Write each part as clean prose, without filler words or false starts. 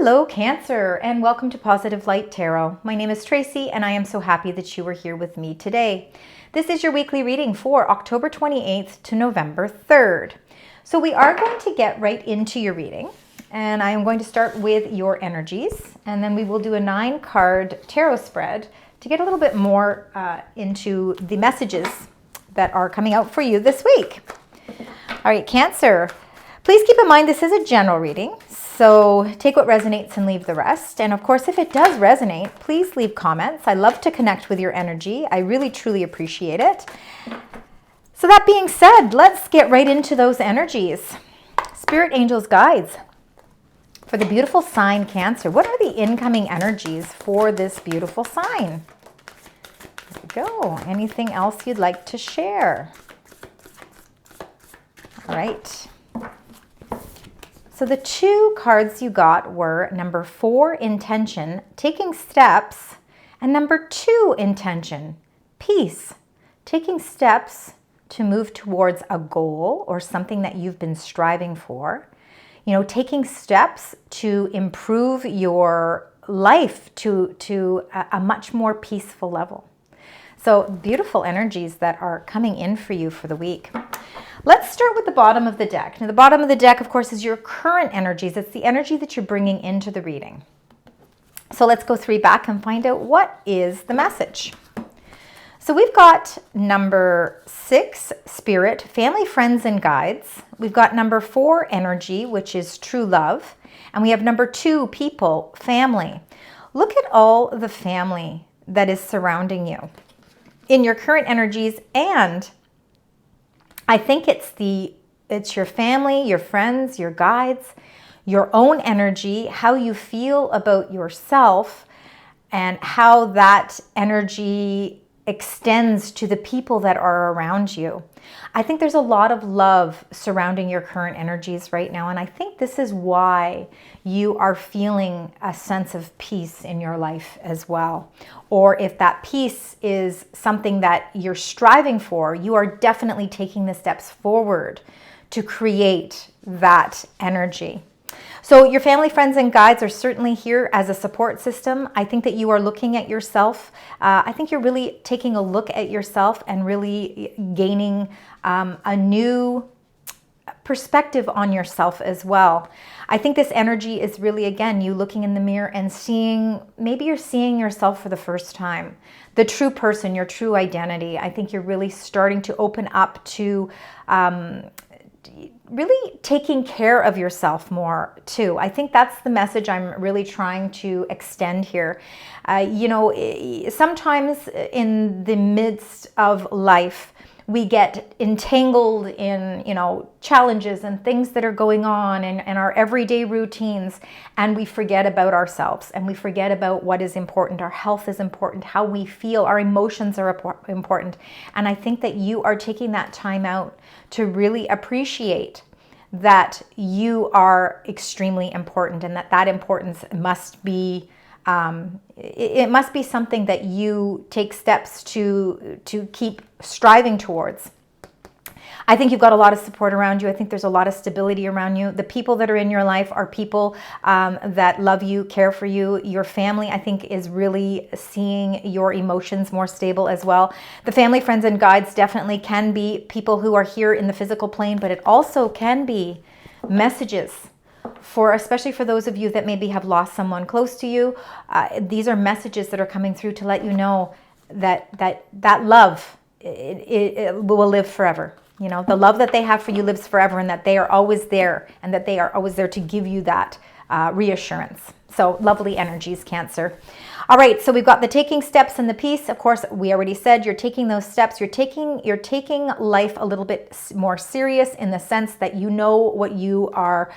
Hello Cancer, and welcome to Positive Light Tarot. My name is Tracy and I am so happy that you are here with me today. This is your weekly reading for October 28th to November 3rd. So we are going to get right into your reading, and I am going to start with your energies, and then we will do a 9-card tarot spread to get a little bit more into the messages that are coming out for you this week. All right, Cancer, please keep in mind this is a general reading. So take what resonates and leave the rest. And of course, if it does resonate, please leave comments. I love to connect with your energy. I really, truly appreciate it. So that being said, let's get right into those energies. Spirit Angels Guides for the beautiful sign Cancer. What are the incoming energies for this beautiful sign? There we go. Anything else you'd like to share? All right. So the 2 cards you got were number 4, intention, taking steps, and number 2, intention, peace, taking steps to move towards a goal or something that you've been striving for. You know, taking steps to improve your life to a much more peaceful level. So beautiful energies that are coming in for you for the week. Let's start with the bottom of the deck. Now, the bottom of the deck, of course, is your current energies. It's the energy that you're bringing into the reading. So let's go 3 back and find out what is the message. So we've got number 6, spirit, family, friends, and guides. We've got number 4, energy, which is true love. And we have number 2, people, family. Look at all the family that is surrounding you in your current energies, and I think it's your family, your friends, your guides, your own energy, how you feel about yourself, and how that energy extends to the people that are around you. I think there's a lot of love surrounding your current energies right now, and I think this is why you are feeling a sense of peace in your life as well. Or if that peace is something that you're striving for, you are definitely taking the steps forward to create that energy. So your family, friends, and guides are certainly here as a support system. I think that you are looking at yourself. I think you're really taking a look at yourself and really gaining a new perspective on yourself as well. I think this energy is really, again, you looking in the mirror and seeing, maybe you're seeing yourself for the first time. The true person, your true identity. I think you're really starting to open up to really taking care of yourself more too. I think that's the message I'm really trying to extend here. You know, sometimes in the midst of life, we get entangled in, you know, challenges and things that are going on and our everyday routines, and we forget about ourselves and we forget about what is important. Our health is important, how we feel, our emotions are important. And I think that you are taking that time out to really appreciate that you are extremely important, and that importance must be it must be something that you take steps to keep striving towards. I think you've got a lot of support around you. I think there's a lot of stability around you. The people that are in your life are people that love you, care for you. Your family, I think, is really seeing your emotions more stable as well. The family, friends, and guides definitely can be people who are here in the physical plane, but it also can be messages especially for those of you that maybe have lost someone close to you. These are messages that are coming through to let you know that love it will live forever. You know, the love that they have for you lives forever, and that they are always there, and that they are always there to give you that reassurance. So lovely energies, Cancer. All right, so we've got the taking steps and the peace. Of course, we already said you're taking those steps. You're taking life a little bit more serious in the sense that you know what you are.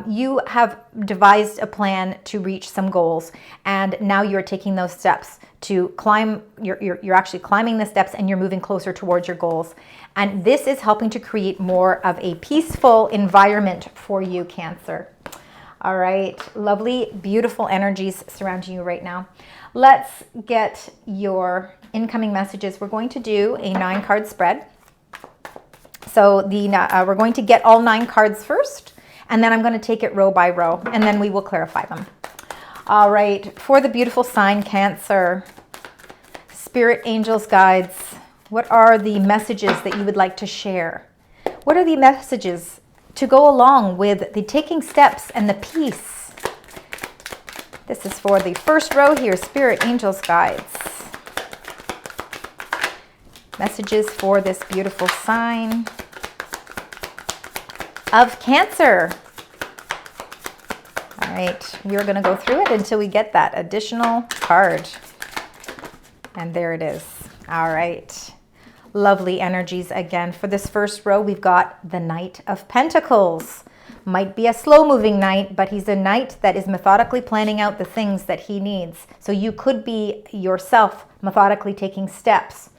You have devised a plan to reach some goals, and now you're taking those steps to climb. You're actually climbing the steps, and you're moving closer towards your goals. And this is helping to create more of a peaceful environment for you, Cancer. All right, lovely, beautiful energies surrounding you right now. Let's get your incoming messages. We're going to do a 9-card spread. So we're going to get all 9 cards first, and then I'm going to take it row by row, and then we will clarify them. All right, for the beautiful sign Cancer, spirit, angels, guides, what are the messages that you would like to share? What are the messages to go along with the taking steps and the peace? This is for the first row here, spirit, angels, guides. Messages for this beautiful sign of Cancer. All right, we're going to go through it until we get that additional card. And there it is. All right. Lovely energies again. For this first row, we've got the Knight of Pentacles. Might be a slow-moving knight, but he's a knight that is methodically planning out the things that he needs. So you could be yourself methodically taking steps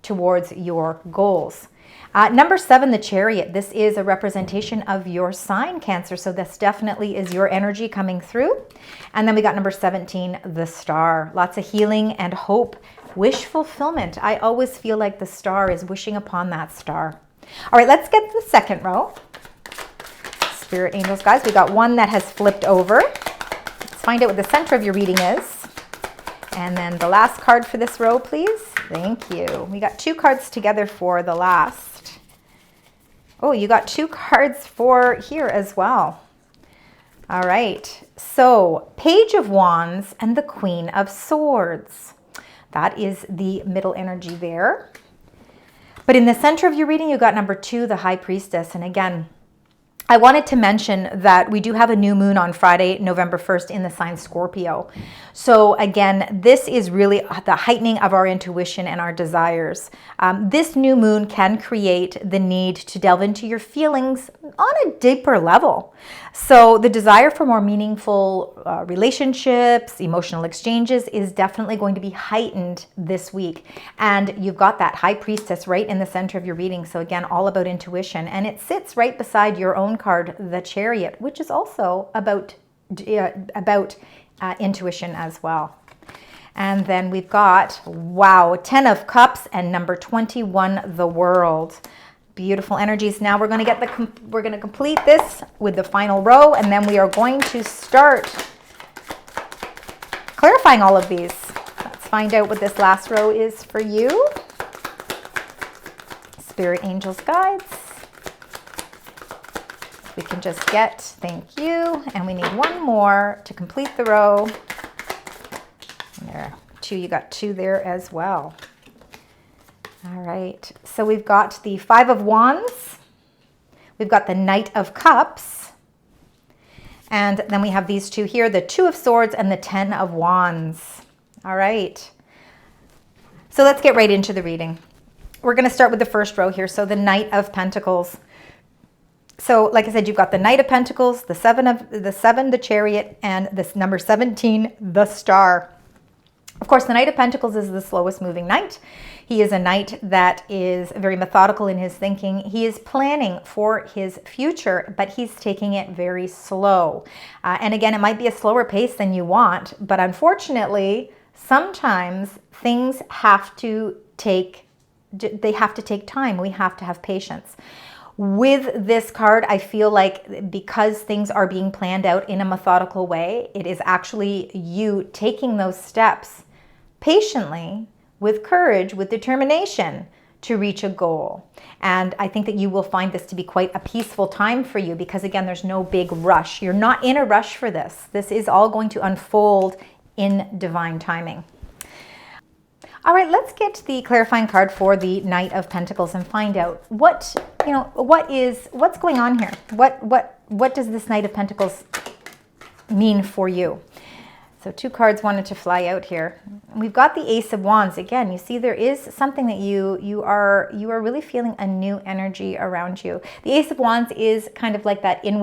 towards your goals. Number 7, the Chariot. This is a representation of your sign, Cancer. So this definitely is your energy coming through. And then we got number 17, the Star. Lots of healing and hope. Wish fulfillment. I always feel like the star is wishing upon that star. All right, let's get to the second row. Spirit, angels, guys. We got one that has flipped over. Let's find out what the center of your reading is. And then the last card for this row, please. Thank you. We got 2 cards together for the last. Oh, you got 2 cards for here as well. All right. So, Page of Wands and the Queen of Swords. That is the middle energy there. But in the center of your reading, you got number 2, the High Priestess. And again, I wanted to mention that we do have a new moon on Friday, November 1st in the sign Scorpio. So again, this is really the heightening of our intuition and our desires. This new moon can create the need to delve into your feelings on a deeper level. So the desire for more meaningful relationships, emotional exchanges is definitely going to be heightened this week. And you've got that High Priestess right in the center of your reading. So again, all about intuition. And it sits right beside your own card, the Chariot, which is also about intuition as well. And then we've got, wow, 10 of Cups and number 21, the World. Beautiful energies. Now we're going to complete this with the final row, and then we are going to start clarifying all of these. Let's find out what this last row is for you. Spirit, angels, guides. We can just get, thank you, and we need one more to complete the row. And there, 2, you got 2 there as well. All right, so we've got the 5 of Wands, we've got the Knight of Cups, and then we have these 2 here, the 2 of Swords and the 10 of Wands. All right, so let's get right into the reading. We're going to start with the first row here, so the Knight of Pentacles. So like I said, you've got the Knight of Pentacles, the 7, the Chariot, and this number 17, the Star. Of course, the Knight of Pentacles is the slowest moving knight. He is a knight that is very methodical in his thinking. He is planning for his future, but he's taking it very slow. And again, it might be a slower pace than you want, but unfortunately, sometimes things have to take time. We have to have patience. With this card, I feel like because things are being planned out in a methodical way, it is actually you taking those steps patiently, with courage, with determination to reach a goal. And I think that you will find this to be quite a peaceful time for you because, again, there's no big rush. You're not in a rush for this. This is all going to unfold in divine timing. All right, let's get the clarifying card for the Knight of Pentacles and find out what's going on here. What does this Knight of Pentacles mean for you? So 2 cards wanted to fly out here. We've got the Ace of Wands. Again, you see there is something that you are really feeling a new energy around you. The Ace of Wands is kind of like that out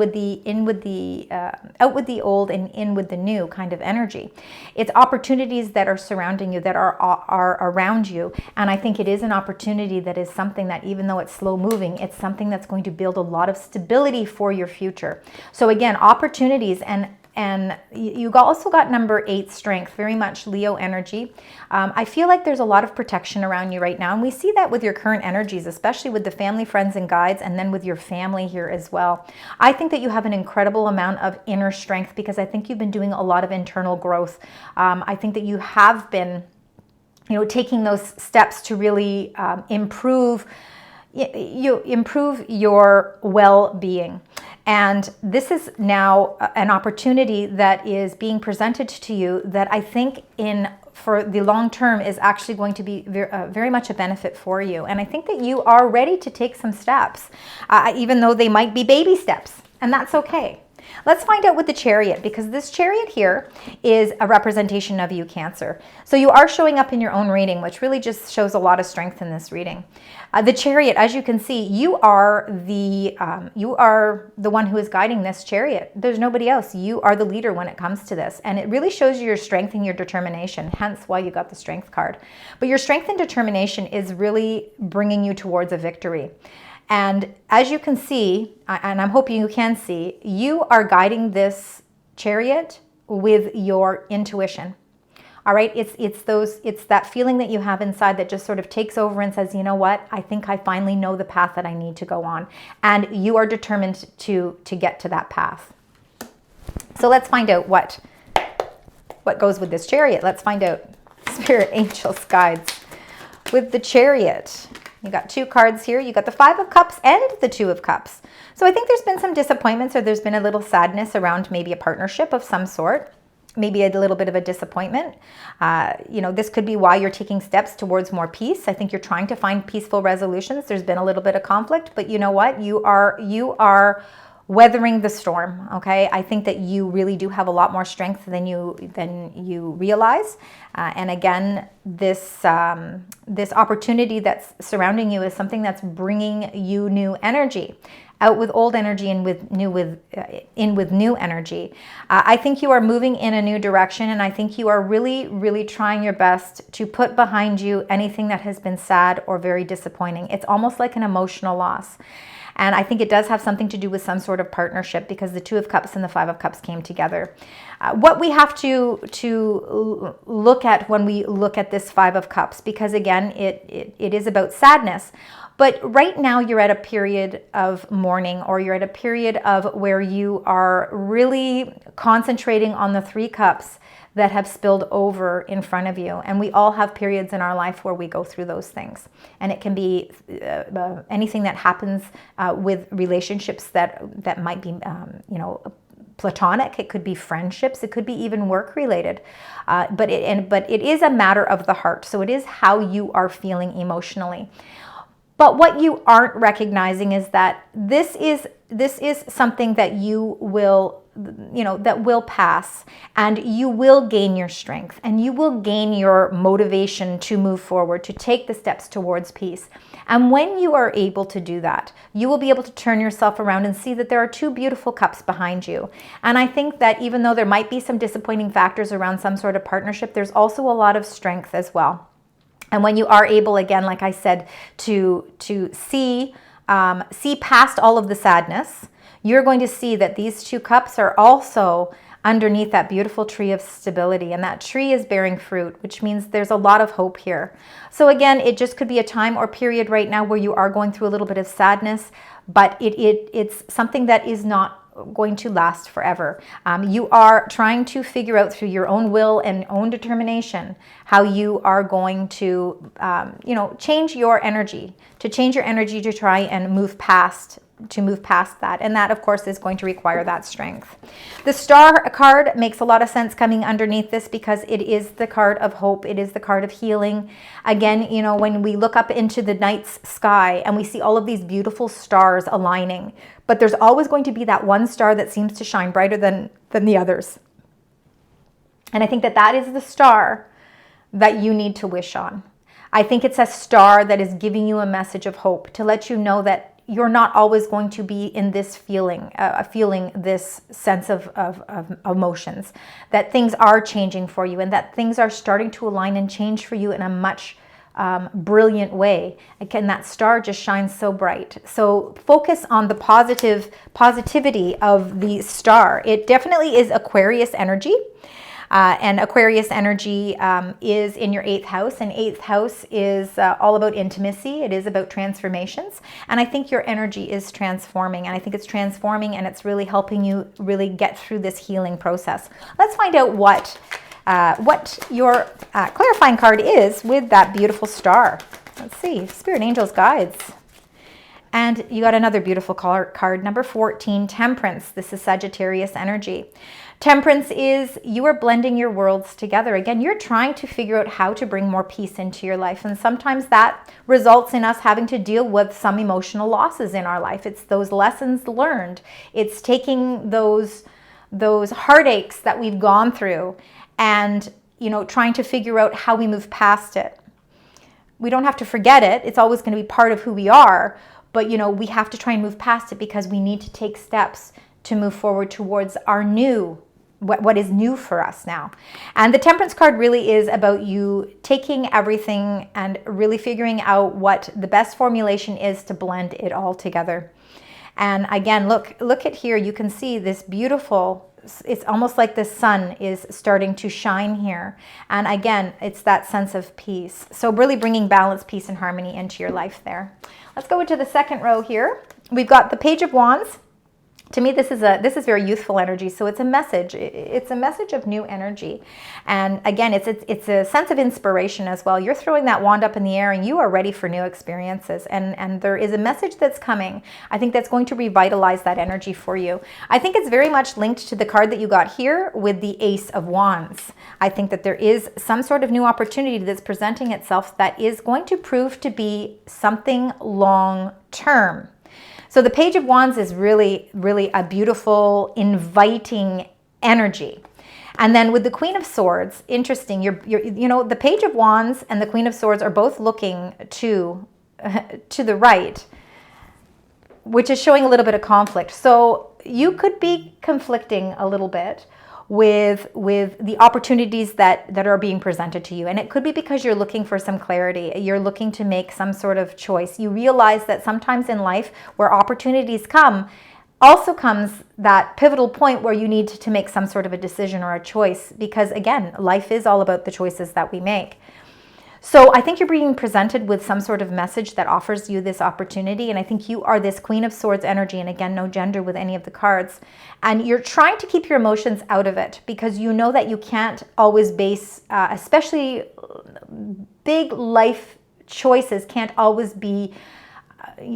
with the old and in with the new kind of energy. It's opportunities that are surrounding you, that are around you. And I think it is an opportunity that is something that, even though it's slow moving, it's something that's going to build a lot of stability for your future. So again, opportunities and And you also got number 8, strength, very much Leo energy. I feel like there's a lot of protection around you right now. And we see that with your current energies, especially with the family, friends, and guides, and then with your family here as well. I think that you have an incredible amount of inner strength because I think you've been doing a lot of internal growth. I think that you have been, taking those steps to really improve your well-being. And this is now an opportunity that is being presented to you that I think for the long term is actually going to be very much a benefit for you. And I think that you are ready to take some steps, even though they might be baby steps, and that's okay. Let's find out with the Chariot, because this Chariot here is a representation of you, Cancer. So you are showing up in your own reading, which really just shows a lot of strength in this reading. The Chariot, as you can see, you are the one who is guiding this Chariot. There's nobody else. You are the leader when it comes to this. And it really shows you your strength and your determination, hence why you got the Strength card. But your strength and determination is really bringing you towards a victory. And as you can see, and I'm hoping you can see, you are guiding this Chariot with your intuition. All right, it's that feeling that you have inside that just sort of takes over and says, you know what, I think I finally know the path that I need to go on. And you are determined to get to that path. So let's find out what goes with this Chariot. Let's find out Spirit, Angels, Guides with the Chariot. You got 2 cards here. You got the 5 of Cups and the 2 of Cups. So I think there's been some disappointments, or there's been a little sadness around maybe a partnership of some sort, maybe a little bit of a disappointment. This could be why you're taking steps towards more peace. I think you're trying to find peaceful resolutions. There's been a little bit of conflict, but you know what? You are weathering the storm, okay? I think that you really do have a lot more strength than you realize. And again, this opportunity that's surrounding you is something that's bringing you new energy. Out with old energy and in with new energy. I think you are moving in a new direction, and I think you are really, really trying your best to put behind you anything that has been sad or very disappointing. It's almost like an emotional loss. And I think it does have something to do with some sort of partnership, because the 2 of Cups and the 5 of Cups came together. What we have to look at when we look at this 5 of Cups, because again, it is about sadness. But right now you're at a period of mourning, or you're at a period of where you are really concentrating on the 3 cups that have spilled over in front of you. And we all have periods in our life where we go through those things. And it can be anything that happens with relationships that might be, platonic. It could be friendships. It could be even work related. But it is a matter of the heart. So it is how you are feeling emotionally. But what you aren't recognizing is that this is something that you will, that will pass, and you will gain your strength, and you will gain your motivation to move forward, to take the steps towards peace. And when you are able to do that, you will be able to turn yourself around and see that there are 2 beautiful cups behind you. And I think that even though there might be some disappointing factors around some sort of partnership, there's also a lot of strength as well. And when you are able, again, like I said, to see past all of the sadness, you're going to see that these 2 cups are also underneath that beautiful tree of stability. And that tree is bearing fruit, which means there's a lot of hope here. So again, it just could be a time or period right now where you are going through a little bit of sadness, but it's something that is not going to last forever. You are trying to figure out through your own will and own determination how you are going to, change your energy, to try and move past that. And that, of course, is going to require that strength. The Star card makes a lot of sense coming underneath this, because it is the card of hope. It is the card of healing. Again, when we look up into the night's sky and we see all of these beautiful stars aligning, but there's always going to be that one star that seems to shine brighter than the others. And I think that is the star that you need to wish on. I think it's a star that is giving you a message of hope, to let you know that you're not always going to be in this feeling this sense of emotions, that things are changing for you, and that things are starting to align and change for you in a much brilliant way. Again, that star just shines so bright. So focus on the positivity of the star. It definitely is Aquarius energy. And Aquarius energy is in your 8th house, and 8th house is all about intimacy. It is about transformations, and I think your energy is transforming, and I think it's transforming, and it's really helping you really get through this healing process. Let's find out what your clarifying card is with that beautiful star. Let's see, Spirit, Angels, Guides. And you got another beautiful card, number 14, Temperance. This is Sagittarius energy. Temperance is you are blending your worlds together. Again, you're trying to figure out how to bring more peace into your life. And sometimes that results in us having to deal with some emotional losses in our life. It's those lessons learned. It's taking those heartaches that we've gone through and, trying to figure out how we move past it. We don't have to forget it. It's always going to be part of who we are. But, we have to try and move past it because we need to take steps to move forward towards our what is new for us now. And the Temperance card really is about you taking everything and really figuring out what the best formulation is to blend it all together. And again, look at here. You can see this beautiful, it's almost like the sun is starting to shine here. And again, it's that sense of peace. So really bringing balance, peace, and harmony into your life there. Let's go into the second row here. We've got the Page of Wands. To me, this is very youthful energy, so it's a message. It's a message of new energy, and again, it's a sense of inspiration as well. You're throwing that wand up in the air, and you are ready for new experiences. And there is a message that's coming. I think that's going to revitalize that energy for you. I think it's very much linked to the card that you got here with the Ace of Wands. I think that there is some sort of new opportunity that's presenting itself that is going to prove to be something long term. So the Page of Wands is really, really a beautiful, inviting energy. And then with the Queen of Swords, interesting, the Page of Wands and the Queen of Swords are both looking to the right, which is showing a little bit of conflict. So you could be conflicting a little bit with the opportunities that are being presented to you. And it could be because you're looking for some clarity. You're looking to make some sort of choice. You realize that sometimes in life where opportunities come, also comes that pivotal point where you need to make some sort of a decision or a choice. Because again, life is all about the choices that we make. So I think you're being presented with some sort of message that offers you this opportunity. And I think you are this Queen of Swords energy. And again, no gender with any of the cards. And you're trying to keep your emotions out of it because you know that you can't always base, especially big life choices can't always be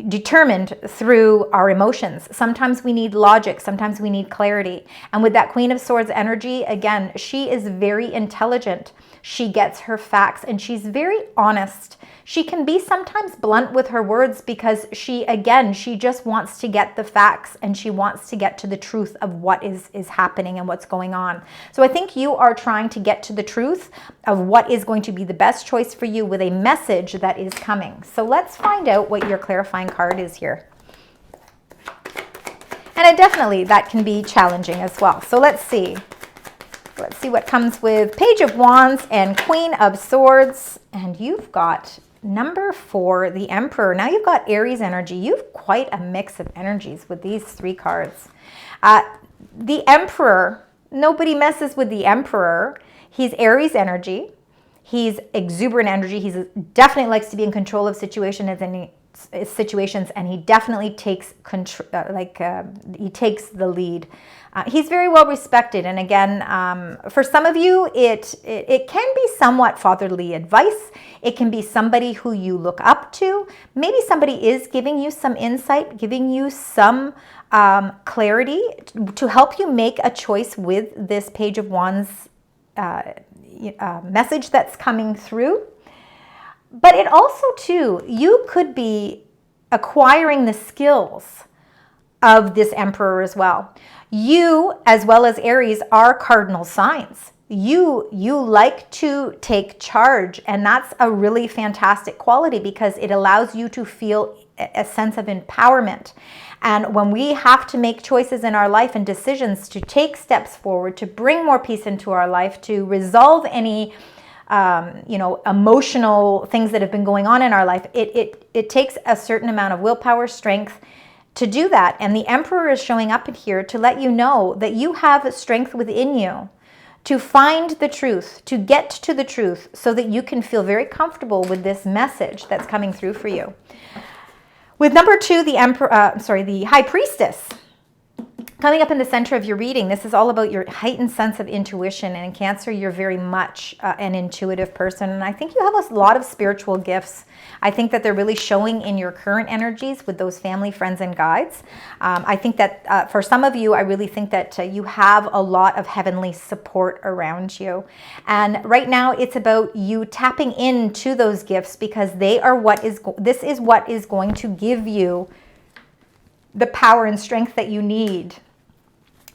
determined through our emotions. Sometimes we need logic, sometimes we need clarity. And with that Queen of Swords energy, again, she is very intelligent. She gets her facts and she's very honest. She can be sometimes blunt with her words because she just wants to get the facts and she wants to get to the truth of what is happening and what's going on. So I think you are trying to get to the truth of what is going to be the best choice for you with a message that is coming. So let's find out what your clarifying card is here. And that can be challenging as well. So let's see. Let's see what comes with Page of Wands and Queen of Swords. And you've got number 4, the Emperor. Now you've got Aries energy. You've quite a mix of energies with these 3 cards. The Emperor, nobody messes with the Emperor. He's Aries energy. He's exuberant energy. He definitely likes to be in control of situations and he definitely takes control, he takes the lead. He's very well respected, and again, for some of you, it can be somewhat fatherly advice. It can be somebody who you look up to. Maybe somebody is giving you some insight, giving you some clarity to help you make a choice with this Page of Wands message that's coming through. But it also, too, you could be acquiring the skills of this Emperor as well. You, as well as Aries, are cardinal signs. You like to take charge, and that's a really fantastic quality because it allows you to feel a sense of empowerment. And when we have to make choices in our life and decisions to take steps forward, to bring more peace into our life, to resolve any emotional things that have been going on in our life, it takes a certain amount of willpower, strength to do that. And the Emperor is showing up in here to let you know that you have strength within you to find the truth, to get to the truth, so that you can feel very comfortable with this message that's coming through for you. With number 2, the High Priestess, coming up in the center of your reading, this is all about your heightened sense of intuition. And in Cancer, you're very much an intuitive person. And I think you have a lot of spiritual gifts. I think that they're really showing in your current energies with those family, friends, and guides. I think that for some of you, I really think that you have a lot of heavenly support around you. And right now, it's about you tapping into those gifts, because they are this is what is going to give you the power and strength that you need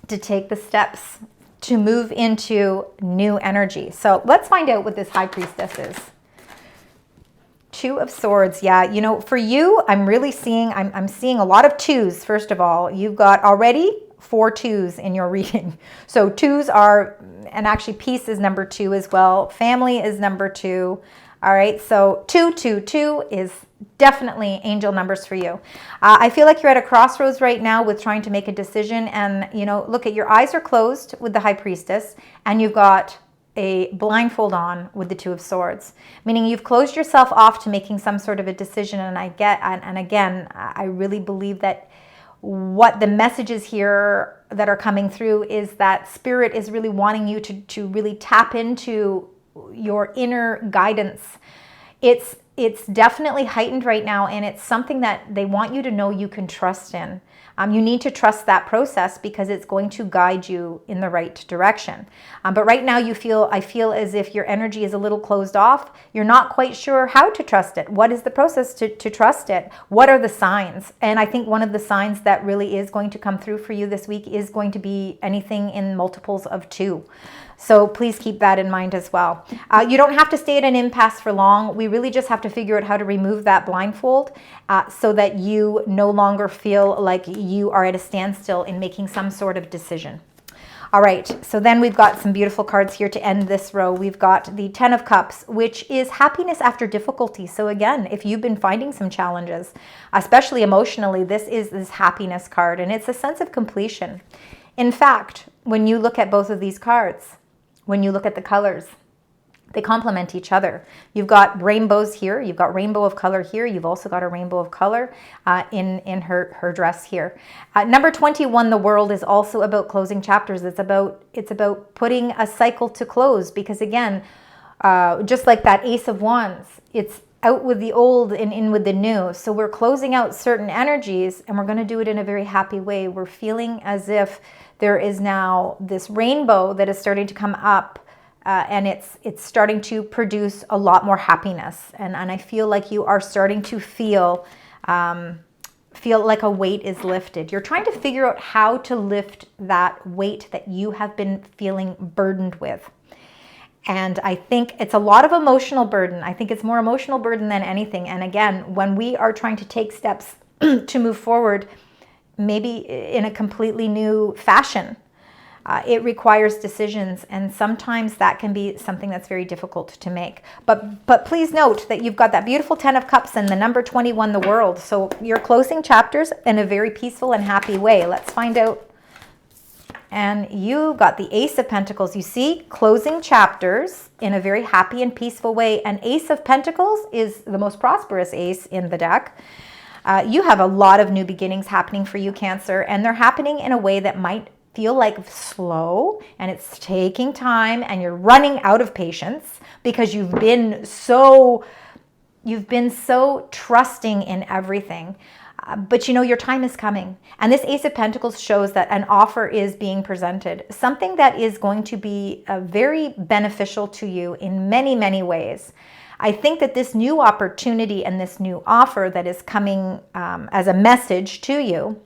to take the steps to move into new energy. So let's find out what this High Priestess is. 2 of Swords. Yeah, for you, I'm really seeing, I'm seeing a lot of 2s. First of all, you've got already 4 2s in your reading. So 2s are, and actually peace is number 2 as well. Family is number 2. All right, so 2, 2, 2 is definitely angel numbers for you. I feel like you're at a crossroads right now with trying to make a decision. And, look, at your eyes are closed with the High Priestess, and you've got a blindfold on with the 2 of Swords, meaning you've closed yourself off to making some sort of a decision. And again, I really believe that what the messages here that are coming through is that Spirit is really wanting you to really tap into your inner guidance. It's definitely heightened right now, and it's something that they want you to know you can trust in. You need to trust that process, because it's going to guide you in the right direction. But right now I feel as if your energy is a little closed off. You're not quite sure how to trust it. What is the process to trust it? What are the signs? And I think one of the signs that really is going to come through for you this week is going to be anything in multiples of 2. So please keep that in mind as well. You don't have to stay at an impasse for long. We really just have to figure out how to remove that blindfold so that you no longer feel like you are at a standstill in making some sort of decision. All right, so then we've got some beautiful cards here to end this row. We've got the 10 of Cups, which is happiness after difficulty. So again, if you've been finding some challenges, especially emotionally, this is this happiness card, and it's a sense of completion. In fact, when you look at both of these cards, when you look at the colors, they complement each other. You've got rainbows here. You've got rainbow of color here. You've also got a rainbow of color in her dress here. Number 21, the World, is also about closing chapters. It's about putting a cycle to close, because again, just like that Ace of Wands, it's out with the old and in with the new. So we're closing out certain energies, and we're going to do it in a very happy way. We're feeling as if there is now this rainbow that is starting to come up, and it's starting to produce a lot more happiness. And I feel like you are starting to feel like a weight is lifted. You're trying to figure out how to lift that weight that you have been feeling burdened with. And I think it's a lot of emotional burden. I think it's more emotional burden than anything. And again, when we are trying to take steps to move forward, maybe in a completely new fashion, it requires decisions, and sometimes that can be something that's very difficult to make. But please note that you've got that beautiful 10 of Cups and the number 21, the World. So you're closing chapters in a very peaceful and happy way. Let's find out. And you got the Ace of Pentacles. You see, closing chapters in a very happy and peaceful way. And Ace of Pentacles is the most prosperous ace in the deck. You have a lot of new beginnings happening for you, Cancer, and they're happening in a way that might feel like slow, and it's taking time, and you're running out of patience because you've been so trusting in everything. But your time is coming. And this Ace of Pentacles shows that an offer is being presented, something that is going to be very beneficial to you in many, many ways. I think that this new opportunity and this new offer that is coming as a message to you,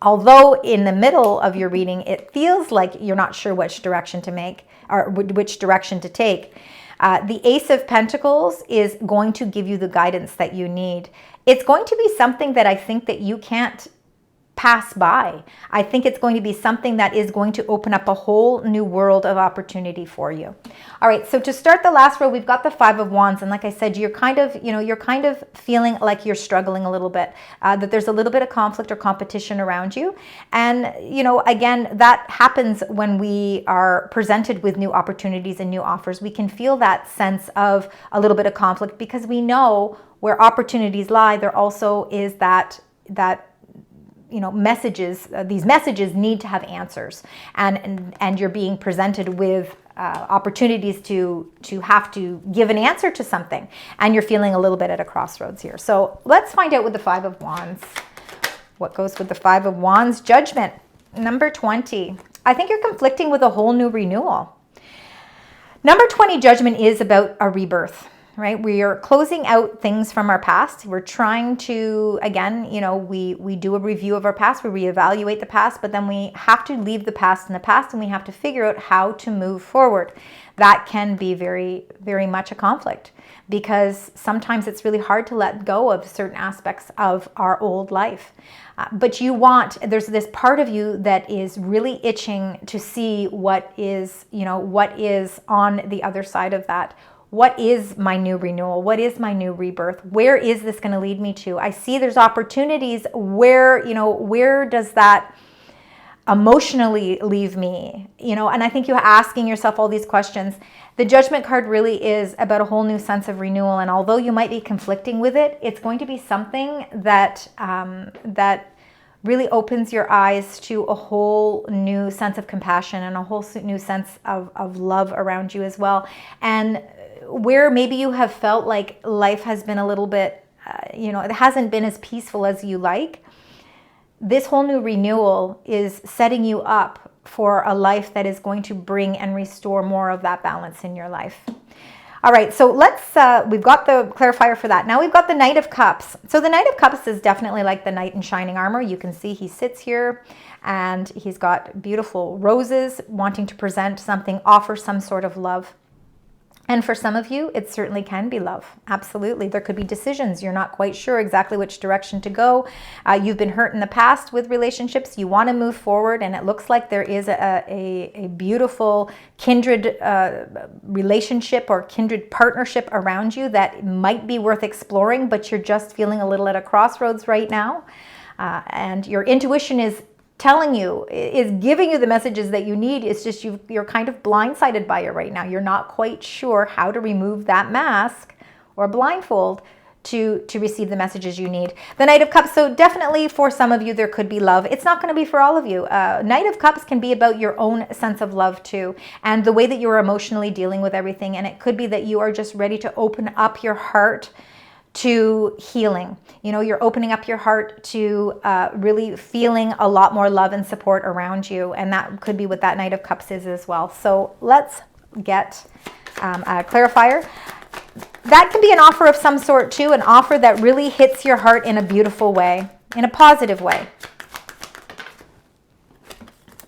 although in the middle of your reading, it feels like you're not sure which direction to make or which direction to take. The Ace of Pentacles is going to give you the guidance that you need. It's going to be something that I think that you can't pass by. I think it's going to be something that is going to open up a whole new world of opportunity for you. All right, so to start the last row, we've got the Five of Wands. And like I said, you're kind of feeling like you're struggling a little bit, that there's a little bit of conflict or competition around you. And, again, that happens when we are presented with new opportunities and new offers. We can feel that sense of a little bit of conflict because we know where opportunities lie. There also is that messages, these messages need to have answers, and you're being presented with opportunities to have to give an answer to something, and you're feeling a little bit at a crossroads here. So let's find out with the Five of Wands. What goes with the Five of Wands? Judgment, number 20. I think you're conflicting with a whole new renewal. Number 20, Judgment, is about a rebirth. Right? We are closing out things from our past. We're trying to, again, we do a review of our past, we reevaluate the past, but then we have to leave the past in the past and we have to figure out how to move forward. That can be very, very much a conflict because sometimes it's really hard to let go of certain aspects of our old life. But there's this part of you that is really itching to see what is on the other side of that. What is my new renewal? What is my new rebirth? Where is this going to lead me to? I see there's opportunities. Where does that emotionally leave me? And I think you're asking yourself all these questions. The Judgment card really is about a whole new sense of renewal. And although you might be conflicting with it, it's going to be something that really opens your eyes to a whole new sense of compassion and a whole new sense of love around you as well. And where maybe you have felt like life has been a little bit, it hasn't been as peaceful as you like, this whole new renewal is setting you up for a life that is going to bring and restore more of that balance in your life. All right, so we've got the clarifier for that. Now we've got the Knight of Cups. So the Knight of Cups is definitely like the knight in shining armor. You can see he sits here and he's got beautiful roses, wanting to present something, offer some sort of love. And for some of you, it certainly can be love. Absolutely. There could be decisions. You're not quite sure exactly which direction to go. You've been hurt in the past with relationships. You want to move forward, and it looks like there is a beautiful kindred relationship or kindred partnership around you that might be worth exploring, but you're just feeling a little at a crossroads right now. And your intuition is giving you the messages that you need. It's just you're kind of blindsided by it right now. You're not quite sure how to remove that mask or blindfold to receive the messages you need. The Knight of Cups, so definitely for some of you there could be love. It's not going to be for all of you. Knight of Cups can be about your own sense of love too, and the way that you're emotionally dealing with everything. And it could be that you are just ready to open up your heart to healing. You're opening up your heart to really feeling a lot more love and support around you. And that could be what that Knight of Cups is as well. So let's get a clarifier. That can be an offer of some sort too, an offer that really hits your heart in a beautiful way, in a positive way.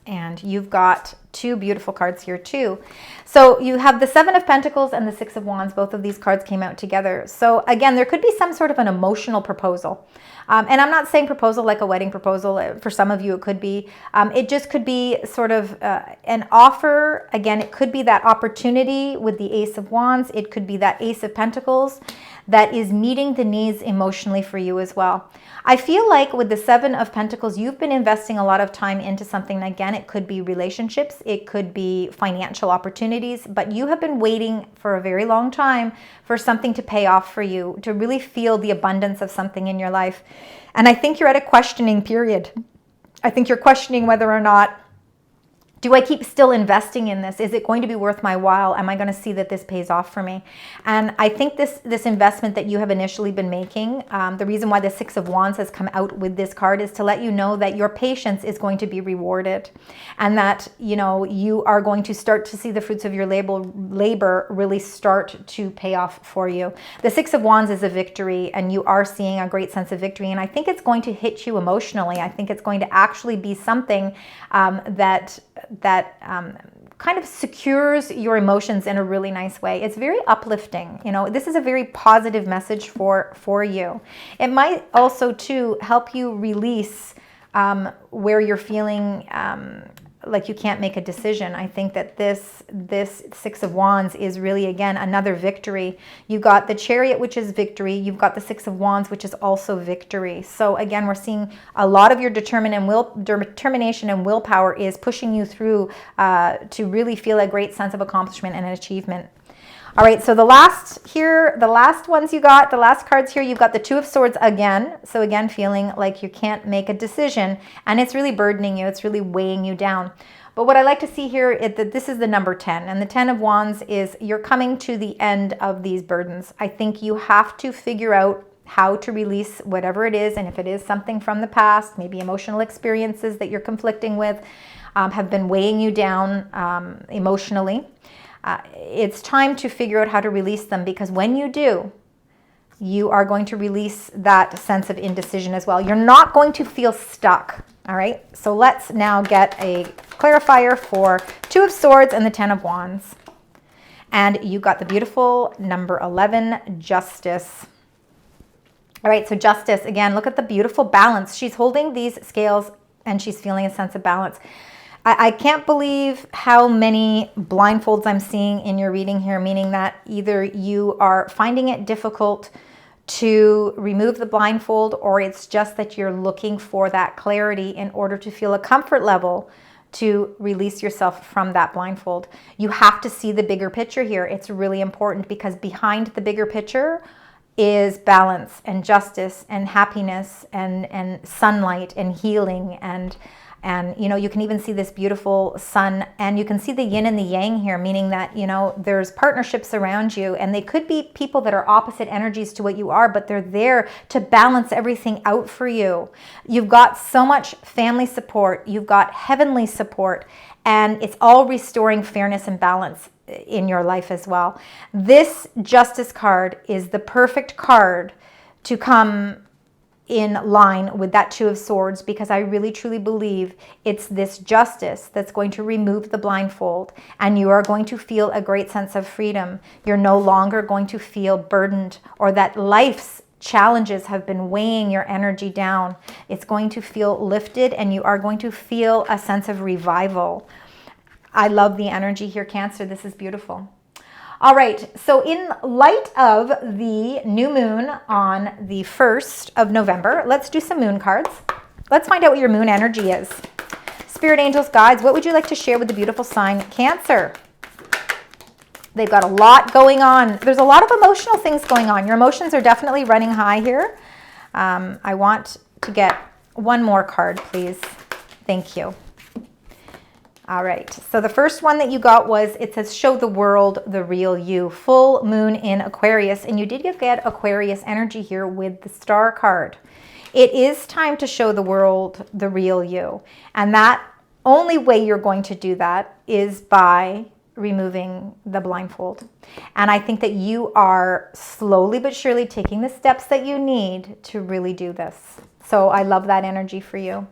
And you've got two beautiful cards here too. So you have the Seven of Pentacles and the Six of Wands. Both of these cards came out together. So again, there could be some sort of an emotional proposal. And I'm not saying proposal like a wedding proposal. For some of you, it could be. It just could be sort of an offer. Again, it could be that opportunity with the Ace of Wands. It could be that Ace of Pentacles that is meeting the needs emotionally for you as well. I feel like with the Seven of Pentacles, you've been investing a lot of time into something. Again, it could be relationships, it could be financial opportunities, but you have been waiting for a very long time for something to pay off for you, to really feel the abundance of something in your life. And I think you're at a questioning period. I think you're questioning whether or not, do I keep still investing in this? Is it going to be worth my while? Am I going to see that this pays off for me? And I think this investment that you have initially been making, the reason why the Six of Wands has come out with this card is to let you know that your patience is going to be rewarded, and that you are going to start to see the fruits of your labor really start to pay off for you. The Six of Wands is a victory, and you are seeing a great sense of victory, and I think it's going to hit you emotionally. I think it's going to actually be something that kind of secures your emotions in a really nice way. It's very uplifting. This is a very positive message for you. It might also too help you release where you're feeling like you can't make a decision. I think that this Six of Wands is really, again, another victory. You've got the Chariot, which is victory. You've got the Six of Wands, which is also victory. So again, we're seeing a lot of your determination and willpower is pushing you through to really feel a great sense of accomplishment and achievement. All right, so the last ones you got, the last cards here, you've got the Two of Swords again. So again, feeling like you can't make a decision and it's really burdening you. It's really weighing you down. But what I like to see here is that this is the number 10. And the 10 of Wands is you're coming to the end of these burdens. I think you have to figure out how to release whatever it is. And if it is something from the past, maybe emotional experiences that you're conflicting with, have been weighing you down emotionally. It's time to figure out how to release them, because when you do, you are going to release that sense of indecision as well. You're not going to feel stuck. All right. So let's now get a clarifier for Two of Swords and the 10 of Wands. And you got the beautiful number 11, Justice. All right. So Justice, again, look at the beautiful balance. She's holding these scales and she's feeling a sense of balance. I can't believe how many blindfolds I'm seeing in your reading here, meaning that either you are finding it difficult to remove the blindfold, or it's just that you're looking for that clarity in order to feel a comfort level to release yourself from that blindfold. You have to see the bigger picture here. It's really important, because behind the bigger picture is balance and justice and happiness and sunlight and healing and you know, you can even see this beautiful sun, and you can see the yin and the yang here, meaning that, you know, there's partnerships around you, and they could be people that are opposite energies to what you are, but they're there to balance everything out for you. You've got so much family support, you've got heavenly support, and it's all restoring fairness and balance in your life as well. This Justice card is the perfect card to come in line with that Two of Swords, because I really truly believe it's this justice that's going to remove the blindfold, and you are going to feel a great sense of freedom. You're no longer going to feel burdened, or that life's challenges have been weighing your energy down. It's going to feel lifted, and you are going to feel a sense of revival. I love the energy here, Cancer. This is beautiful. All right, so in light of the new moon on the 1st of November, let's do some moon cards. Let's find out what your moon energy is. Spirit, angels, guides, what would you like to share with the beautiful sign Cancer? They've got a lot going on. There's a lot of emotional things going on. Your emotions are definitely running high here. I want to get one more card, please. Thank you. All right, so the first one that you got was, it says, show the world the real you. Full moon in Aquarius, and you did get Aquarius energy here with the Star card. It is time to show the world the real you, and that only way you're going to do that is by removing the blindfold. And I think that you are slowly but surely taking the steps that you need to really do this. So I love that energy for you.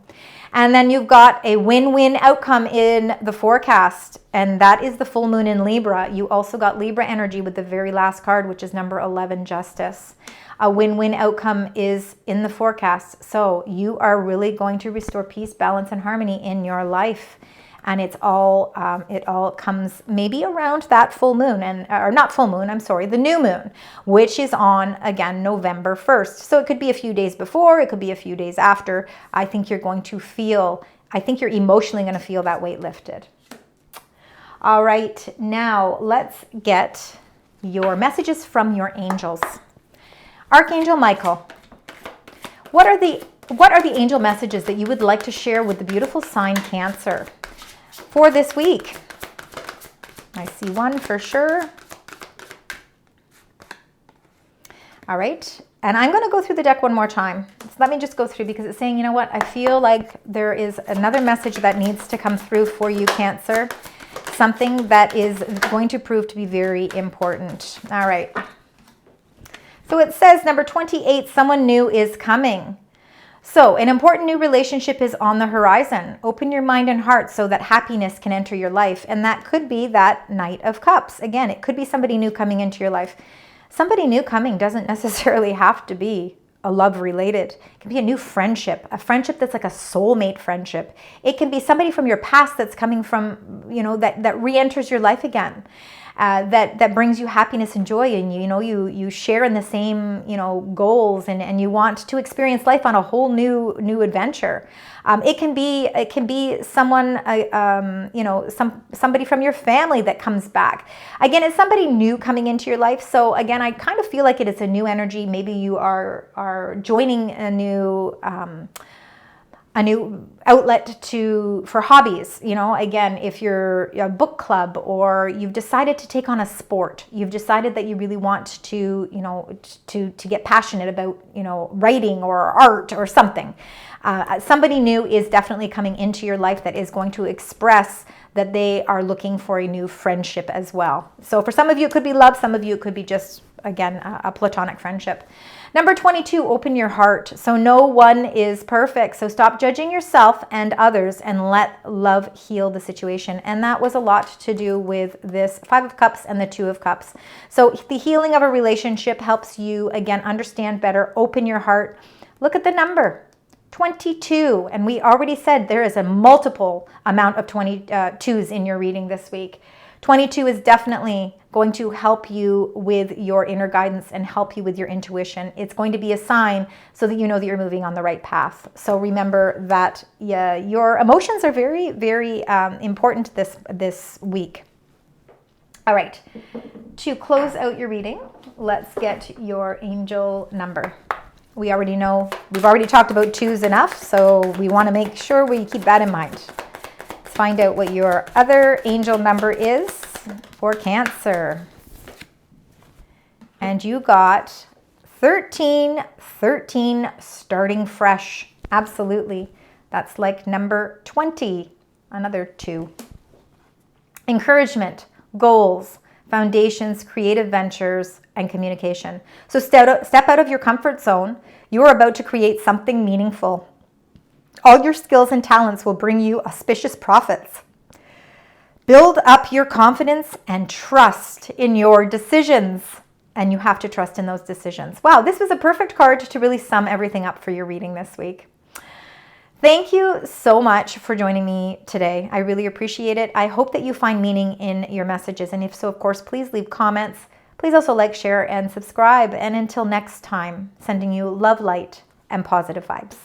And then you've got a win-win outcome in the forecast, and that is the full moon in Libra. You also got Libra energy with the very last card, which is number 11, Justice. A win-win outcome is in the forecast. So you are really going to restore peace, balance, and harmony in your life. And it all comes maybe around that full moon, or not full moon, I'm sorry, the new moon, which is on, again, November 1st. So it could be a few days before, it could be a few days after. I think you're emotionally going to feel that weight lifted. All right, now let's get your messages from your angels. Archangel Michael, what are the angel messages that you would like to share with the beautiful sign Cancer for this week? I see one for sure. All right, and I'm going to go through the deck one more time. So let me just go through, because it's saying, you know what, I feel like there is another message that needs to come through for you, Cancer. Something that is going to prove to be very important. All right. So it says number 28, someone new is coming. So an important new relationship is on the horizon. Open your mind and heart so that happiness can enter your life. And that could be that Knight of Cups. Again, it could be somebody new coming into your life. Somebody new coming doesn't necessarily have to be a love related. It can be a new friendship, a friendship that's like a soulmate friendship. It can be somebody from your past that's coming from, that re-enters your life again. That brings you happiness and joy, and you share in the same goals, and you want to experience life on a whole new adventure. It can be someone somebody from your family that comes back. Again, it's somebody new coming into your life. So again, I kind of feel like it is a new energy. Maybe you are joining a new outlet for hobbies. Again, if you're a book club, or you've decided to take on a sport, you've decided that you really want to get passionate about writing or art or something. Somebody new is definitely coming into your life that is going to express that they are looking for a new friendship as well. So for some of you it could be love, some of you it could be just, again, a platonic friendship. Number 22, open your heart. So no one is perfect. So stop judging yourself and others and let love heal the situation. And that was a lot to do with this 5 of Cups and the 2 of Cups. So the healing of a relationship helps you, again, understand better, open your heart. Look at the number, 22. And we already said there is a multiple amount of 22s in your reading this week. 22 is definitely going to help you with your inner guidance and help you with your intuition. It's going to be a sign so that you know that you're moving on the right path. So remember that your emotions are very, very important this week. All right, to close out your reading, let's get your angel number. We already know, we've already talked about 2s enough, so we want to make sure we keep that in mind. Let's find out what your other angel number is for Cancer. And you got 13, starting fresh. Absolutely. That's like number 20, another 2. Encouragement, goals, foundations, creative ventures, and communication. So step out of your comfort zone. You are about to create something meaningful. All your skills and talents will bring you auspicious profits. Build up your confidence and trust in your decisions. And you have to trust in those decisions. Wow, this was a perfect card to really sum everything up for your reading this week. Thank you so much for joining me today. I really appreciate it. I hope that you find meaning in your messages. And if so, of course, please leave comments. Please also like, share, and subscribe. And until next time, sending you love, light, and positive vibes.